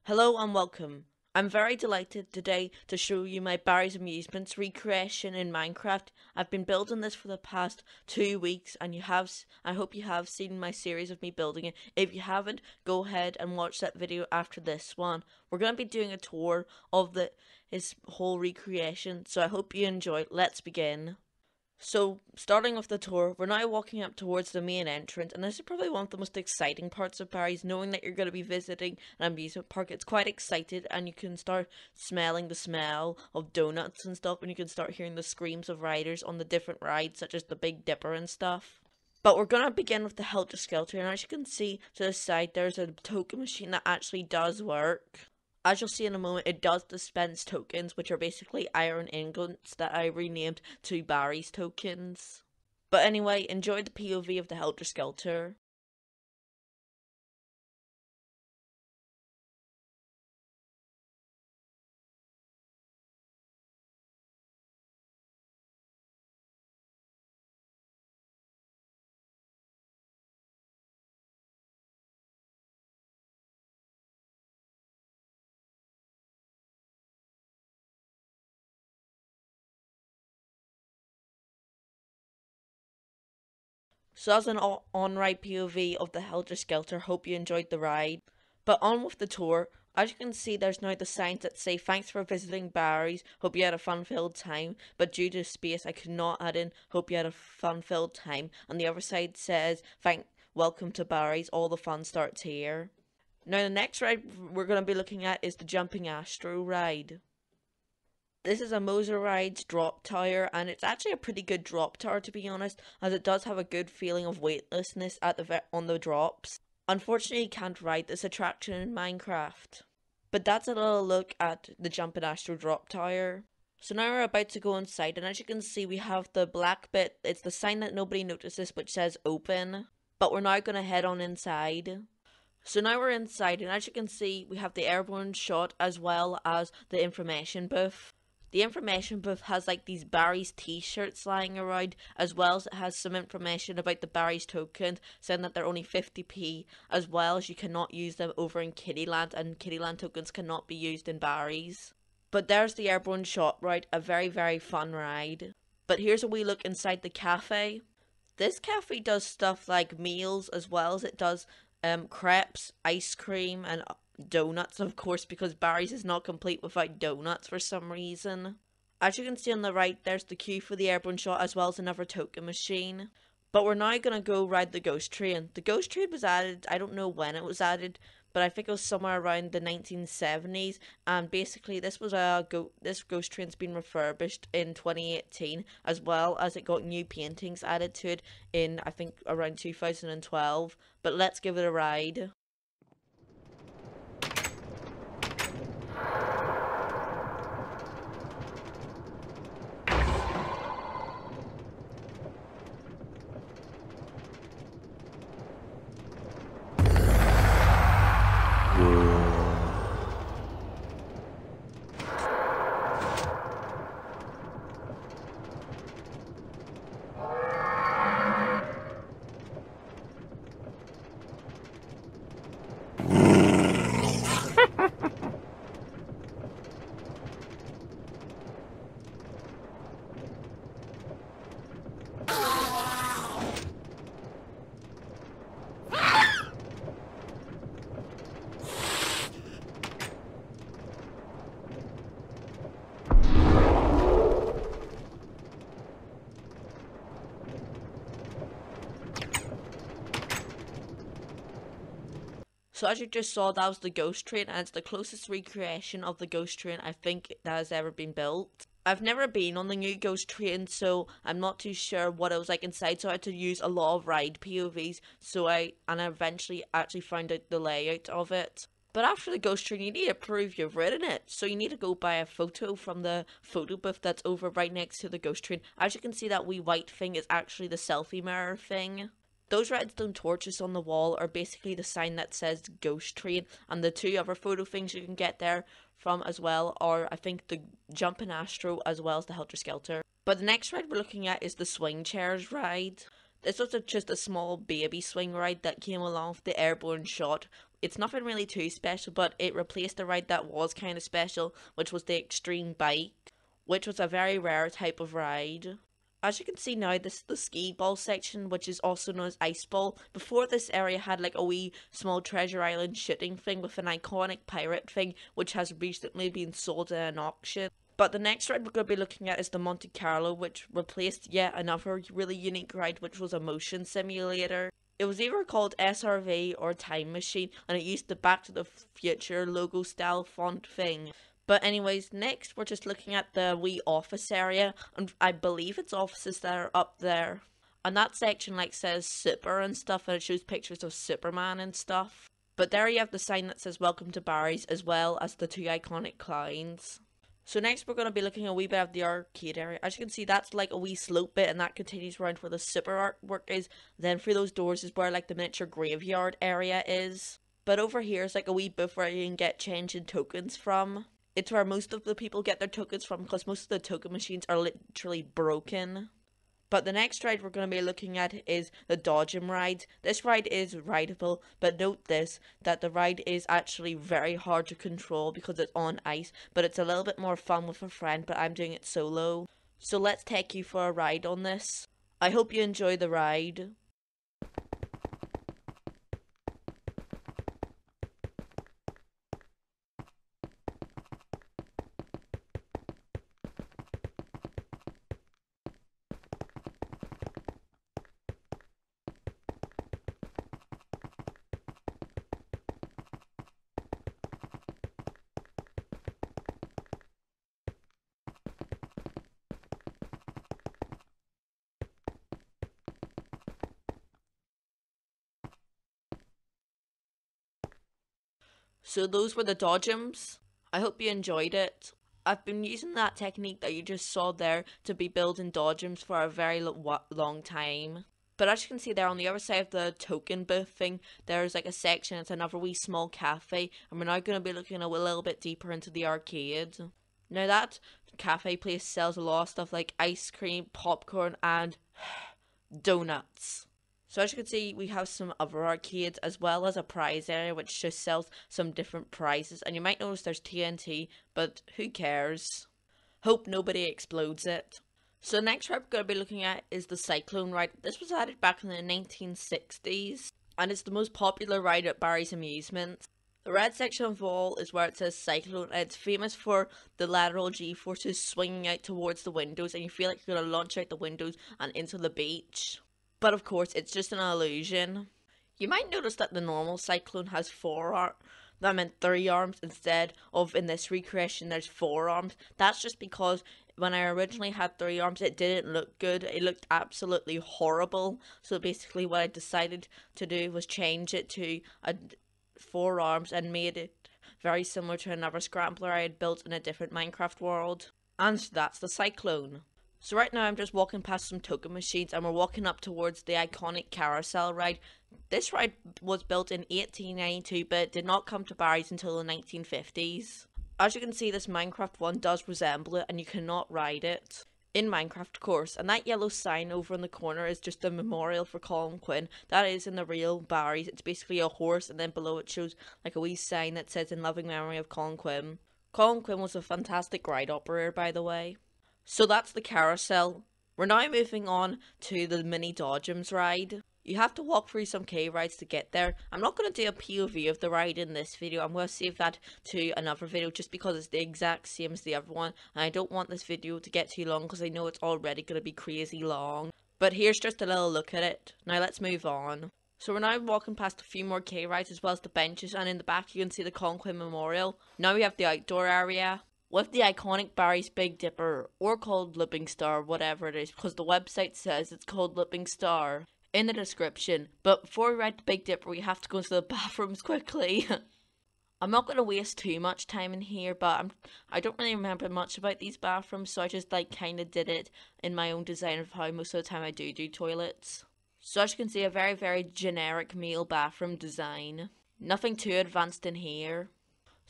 Hello and welcome. I'm very delighted today to show you my Barry's Amusements recreation in Minecraft. I've been building this for the past 2 weeks and I hope you have seen my series of me building it. If you haven't, go ahead and watch that video after this one. We're going to be doing a tour of his whole recreation, so I hope you enjoy. Let's begin. So, starting off the tour, we're now walking up towards the main entrance, and this is probably one of the most exciting parts of Barry's, knowing that you're going to be visiting an amusement park. It's quite excited, and you can start smelling the smell of donuts and stuff, and you can start hearing the screams of riders on the different rides, such as the Big Dipper and stuff. But we're going to begin with the Helter Skelter, and as you can see to the side, there's a token machine that actually does work. As you'll see in a moment, it does dispense tokens, which are basically iron ingots that I renamed to Barry's tokens. But anyway, enjoy the POV of the Helter Skelter. So that's an on-ride POV of the Helter Skelter. Hope you enjoyed the ride. But on with the tour. As you can see, there's now the signs that say, "Thanks for visiting Barry's. Hope you had a fun-filled time." But due to space, I could not add in, "Hope you had a fun-filled time." And the other side says, "Welcome to Barry's. All the fun starts here." Now, the next ride we're going to be looking at is the Jumpin Astro ride. This is a Moser Rides drop tower, and it's actually a pretty good drop tower, to be honest, as it does have a good feeling of weightlessness on the drops. Unfortunately, you can't ride this attraction in Minecraft. But that's a little look at the Jumpin Astro drop tower. So now we're about to go inside, and as you can see, we have the black bit. It's the sign that nobody notices, which says open. But we're now going to head on inside. So now we're inside, and as you can see, we have the Airborne shot as well as the information booth. The information booth has like these Barry's t-shirts lying around, as well as it has some information about the Barry's tokens, saying that they're only 50p, as well as you cannot use them over in Kiddieland, and Kiddieland tokens cannot be used in Barry's. But there's the Airborne shot ride, a very, very fun ride. But here's a wee look inside the cafe. This cafe does stuff like meals, as well as it does crepes, ice cream, and donuts, of course, because Barry's is not complete without donuts for some reason. As you can see on the right, there's the queue for the Airborne shot, as well as another token machine. But we're now going to go ride the ghost train. The ghost train was added, I don't know when it was added, but I think it was somewhere around the 1970s, and basically this ghost train's been refurbished in 2018, as well as it got new paintings added to it in, I think, around 2012. But let's give it a ride. So as you just saw, that was the ghost train, and it's the closest recreation of the ghost train I think that has ever been built. I've never been on the new ghost train, so I'm not too sure what it was like inside, so I had to use a lot of ride POVs, I eventually actually found out the layout of it. But after the ghost train, you need to prove you've ridden it, so you need to go buy a photo from the photo booth that's over right next to the ghost train. As you can see, that wee white thing is actually the selfie mirror thing. Those redstone torches on the wall are basically the sign that says ghost train, and the two other photo things you can get there from as well are, I think, the Jumpin Astro as well as the Helter Skelter. But the next ride we're looking at is the swing chairs ride. This was just a small baby swing ride that came along with the Airborne shot, It's nothing really too special, but it replaced a ride that was kind of special, which was the extreme bike, which was a very rare type of ride. As you can see now, this is the ski ball section, which is also known as ice ball. Before, this area had like a wee small treasure island shooting thing with an iconic pirate thing, which has recently been sold at an auction. But the next ride we're going to be looking at is the Monte Carlo, which replaced yet another really unique ride, which was a motion simulator. It was either called SRV or Time Machine, and it used the Back to the Future logo style font thing. But anyways, next we're just looking at the wee office area, and I believe it's offices that are up there. And that section like says Super and stuff, and it shows pictures of Superman and stuff. But there you have the sign that says Welcome to Barry's, as well as the two iconic clowns. So next we're going to be looking a wee bit of the arcade area. As you can see, that's like a wee slope bit, and that continues around where the super artwork is. Then through those doors is where like the miniature graveyard area is. But over here is like a wee booth where you can get change in tokens from. It's where most of the people get their tokens from, because most of the token machines are literally broken. But the next ride we're going to be looking at is the Dodgem ride. This ride is rideable, but note this, that the ride is actually very hard to control because it's on ice, but it's a little bit more fun with a friend, but I'm doing it solo. So let's take you for a ride on this. I hope you enjoy the ride. So those were the Dodgems. I hope you enjoyed it. I've been using that technique that you just saw there to be building Dodgems for a very long time. But as you can see there on the other side of the token booth thing, there's like a section, it's another wee small cafe, and we're now going to be looking a little bit deeper into the arcade. Now that cafe place sells a lot of stuff like ice cream, popcorn, and donuts. So as you can see, we have some other arcades as well as a prize area which just sells some different prizes. And you might notice there's TNT, but who cares? Hope nobody explodes it. So next ride we're going to be looking at is the Cyclone ride. This was added back in the 1960s, and it's the most popular ride at Barry's Amusements. The red section of the wall is where it says Cyclone, and it's famous for the lateral G-forces swinging out towards the windows, and you feel like you're going to launch out the windows and into the beach. But of course, it's just an illusion. You might notice that the normal Cyclone has 3 arms instead of in this recreation there's 4 arms. That's just because when I originally had 3 arms, it didn't look good. It looked absolutely horrible. So basically what I decided to do was change it to 4 arms and made it very similar to another scrambler I had built in a different Minecraft world. And that's the Cyclone. So right now I'm just walking past some token machines, and we're walking up towards the iconic Carousel ride. This ride was built in 1892, but it did not come to Barry's until the 1950s. As you can see, this Minecraft one does resemble it, and you cannot ride it in Minecraft, of course. And that yellow sign over in the corner is just a memorial for Colin Quinn. That is in the real Barry's. It's basically a horse, and then below it shows like a wee sign that says in loving memory of Colin Quinn. Colin Quinn was a fantastic ride operator, by the way. So that's the Carousel. We're now moving on to the mini Dodgems ride. You have to walk through some cave rides to get there. I'm not going to do a POV of the ride in this video. I'm going to save that to another video just because it's the exact same as the other one. And I don't want this video to get too long because I know it's already going to be crazy long. But here's just a little look at it. Now let's move on. So we're now walking past a few more cave rides as well as the benches. And in the back you can see the Colin Quinn Memorial. Now we have the outdoor area with the iconic Barry's Big Dipper, or called Looping Star, whatever it is, because the website says it's called Looping Star in the description. But before we ride the Big Dipper, we have to go into the bathrooms quickly. I'm not going to waste too much time in here, but I don't really remember much about these bathrooms, so I just like kind of did it in my own design of how most of the time I do toilets. So as you can see, a very, very generic male bathroom design. Nothing too advanced in here.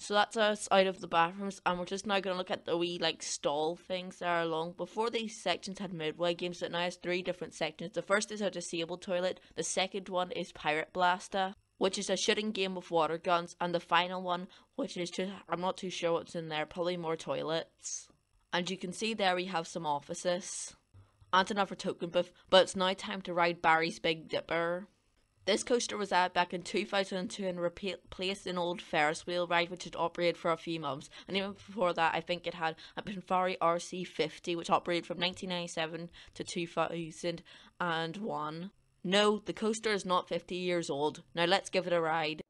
So that's us out of the bathrooms, and we're just now going to look at the wee like stall things that are along. Before these sections had midway games, it now has 3 different sections. The first is a disabled toilet, the second one is Pirate Blaster, which is a shooting game with water guns, and the final one, which is just, I'm not too sure what's in there, probably more toilets. And you can see there we have some offices and another token booth, but it's now time to ride Barry's Big Dipper. This coaster was added back in 2002 and replaced an old Ferris wheel ride which had operated for a few months. And even before that, I think it had a Pinfari RC50 which operated from 1997 to 2001. No, the coaster is not 50 years old. Now let's give it a ride.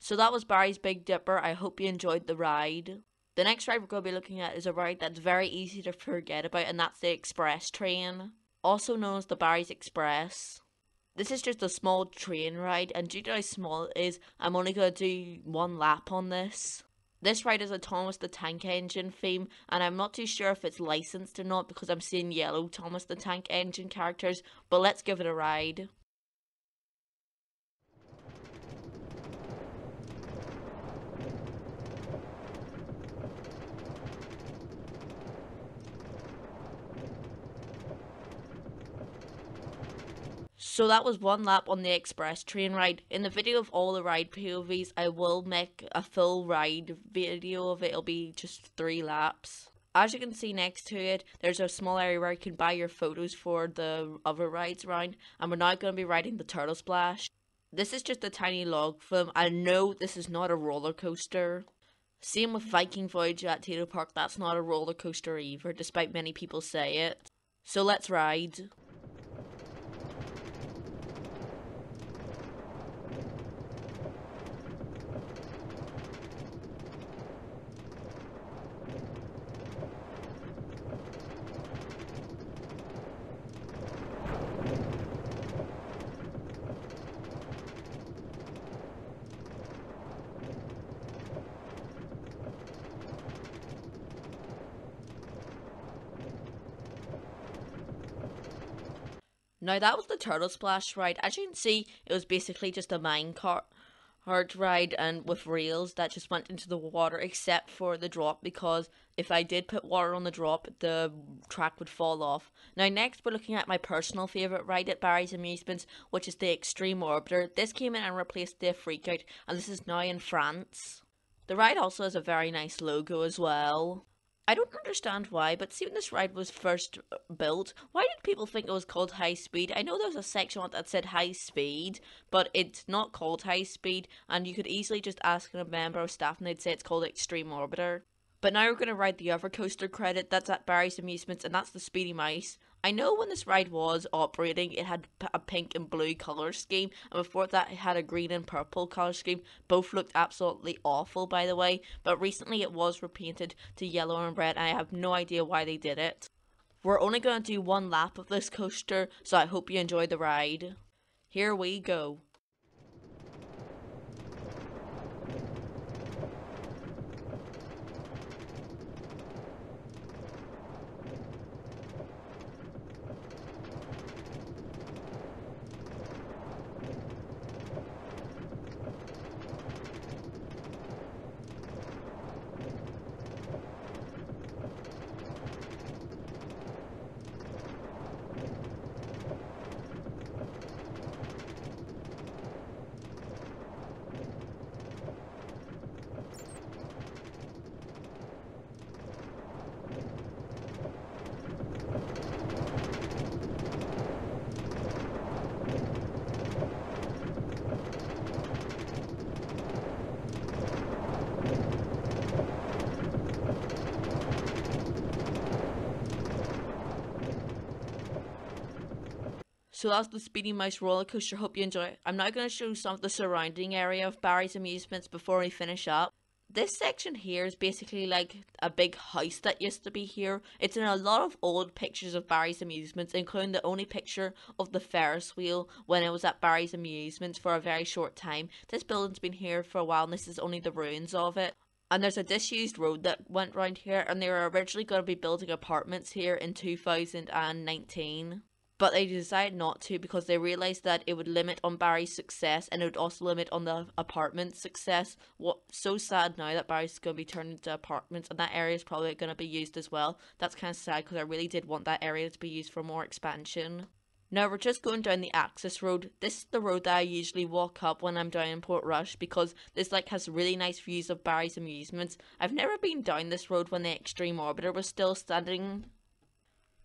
So that was Barry's Big Dipper. I hope you enjoyed the ride. The next ride we're going to be looking at is a ride that's very easy to forget about, and that's the Express Train, also known as the Barry's Express. This is just a small train ride, and due to how small it is, I'm only going to do one lap on this. This ride is a Thomas the Tank Engine theme, and I'm not too sure if it's licensed or not because I'm seeing yellow Thomas the Tank Engine characters, but let's give it a ride. So that was one lap on the express train ride. In the video of all the ride POVs, I will make a full ride video of it. It'll be just 3 laps. As you can see next to it, there's a small area where you can buy your photos for the other rides around. And we're now going to be riding the Turtle Splash. This is just a tiny log flume. I know this is not a roller coaster. Same with Viking Voyage at Tato Park, that's not a roller coaster either, despite many people say it. So let's ride. Now that was the Turtle Splash ride. As you can see, it was basically just a minecart ride and with rails that just went into the water except for the drop, because if I did put water on the drop, the track would fall off. Now next we're looking at my personal favourite ride at Barry's Amusements, which is the Extreme Orbiter. This came in and replaced the Freakout, and this is now in France. The ride also has a very nice logo as well. I don't understand why, but see, when this ride was first built, why did people think it was called High Speed? I know there was a section on it that said High Speed, but it's not called High Speed, and you could easily just ask a member of staff and they'd say it's called Extreme Orbiter. But now we're going to ride the other coaster credit that's at Barry's Amusements, and that's the Speedy Mouse. I know when this ride was operating, it had a pink and blue colour scheme, and before that it had a green and purple colour scheme. Both looked absolutely awful, by the way, but recently it was repainted to yellow and red, and I have no idea why they did it. We're only going to do 1 lap of this coaster, so I hope you enjoy the ride. Here we go. So that's the Speedy Mouse roller coaster. Hope you enjoy it. I'm now going to show some of the surrounding area of Barry's Amusements before we finish up. This section here is basically like a big house that used to be here. It's in a lot of old pictures of Barry's Amusements, including the only picture of the Ferris wheel when it was at Barry's Amusements for a very short time. This building's been here for a while and this is only the ruins of it. And there's a disused road that went round here, and they were originally going to be building apartments here in 2019. But they decided not to because they realised that it would limit on Barry's success and it would also limit on the apartment success. What's so sad now that Barry's going to be turned into apartments and that area is probably going to be used as well. That's kind of sad because I really did want that area to be used for more expansion. Now we're just going down the access road. This is the road that I usually walk up when I'm down in Portrush because this like has really nice views of Barry's Amusements. I've never been down this road when the Extreme Orbiter was still standing.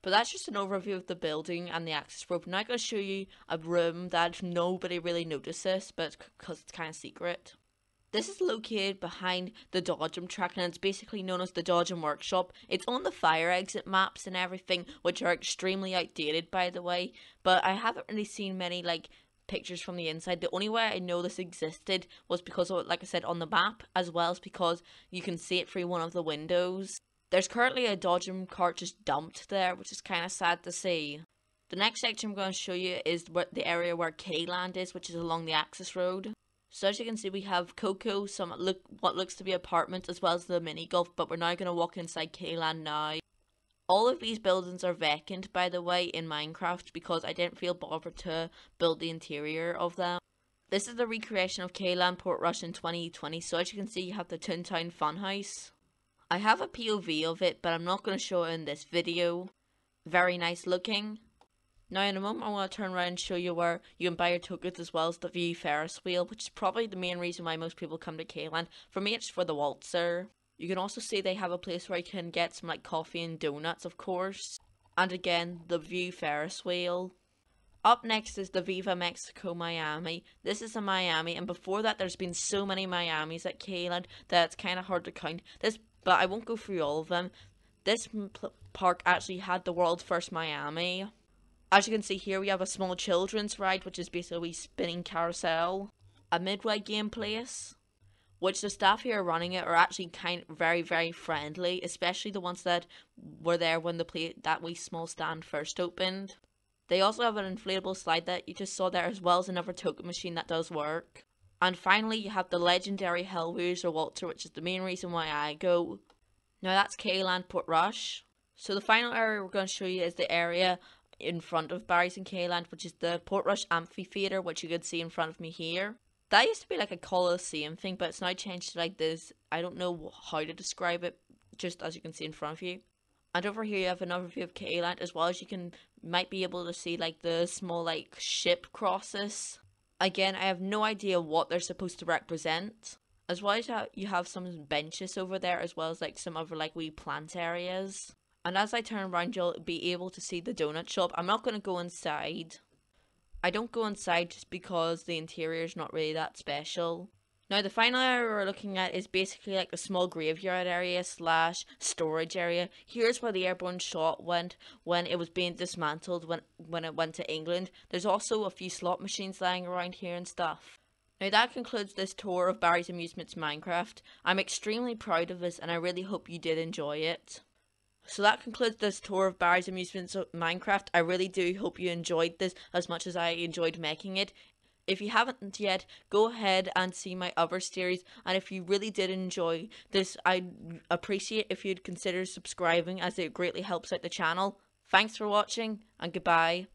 But that's just an overview of the building and the access road. Now I'm going to show you a room that nobody really notices, but because it's kind of secret. This is located behind the Dodgem track and it's basically known as the Dodgem Workshop. It's on the fire exit maps and everything, which are extremely outdated by the way. But I haven't really seen many like pictures from the inside. The only way I know this existed was because of, like I said, on the map, as well as because you can see it through one of the windows. There's currently a Dodgem cart just dumped there, which is kind of sad to see. The next section I'm going to show you is the area where Kiddieland is, which is along the access road. So as you can see, we have Coco, what looks to be apartments, as well as the mini golf, but we're now going to walk inside Kiddieland now. All of these buildings are vacant, by the way, in Minecraft, because I didn't feel bothered to build the interior of them. This is the recreation of Kiddieland Portrush in 2020, so as you can see, you have the Toontown Funhouse. I have a POV of it, but I'm not going to show it in this video. Very nice looking. Now in a moment I want to turn around and show you where you can buy your tokens as well as the View Ferris wheel, which is probably the main reason why most people come to Kiddieland. For me it's for the waltzer. You can also see they have a place where you can get some like coffee and donuts, of course. And again, the View Ferris wheel. Up next is the Viva Mexico Miami. This is a Miami, and before that there's been so many Miamis at Kiddieland that it's kind of hard to count. But I won't go through all of them. This park actually had the world's first Miami. As you can see here, we have a small children's ride, which is basically spinning carousel. A midway game place, which the staff here running it are actually very, very friendly, especially the ones that were there when that wee small stand first opened. They also have an inflatable slide that you just saw there, as well as another token machine that does work. And finally, you have the legendary Hellraiser Waltzer, which is the main reason why I go. Now that's Kiddieland Portrush. So the final area we're going to show you is the area in front of Barry's and Kiddieland, which is the Portrush Amphitheatre, which you can see in front of me here. That used to be like a Coliseum thing, but it's now changed to like this. I don't know how to describe it, just as you can see in front of you. And over here you have another view of Kiddieland, as well as you might be able to see like the small like ship crosses. Again, I have no idea what they're supposed to represent. As well as you have some benches over there, as well as like some other like wee plant areas. And as I turn around, you'll be able to see the donut shop. I'm not going to go inside. I don't go inside just because the interior is not really that special. Now the final area we're looking at is basically like a small graveyard area / storage area. Here's where the Airborne shot went when it was being dismantled when it went to England. There's also a few slot machines lying around here and stuff. Now that concludes this tour of Barry's Amusements Minecraft. I'm extremely proud of this and I really hope you did enjoy it. So that concludes this tour of Barry's Amusements Minecraft. I really do hope you enjoyed this as much as I enjoyed making it. If you haven't yet, go ahead and see my other series, and if you really did enjoy this, I'd appreciate if you'd consider subscribing, as it greatly helps out the channel. Thanks for watching, and goodbye.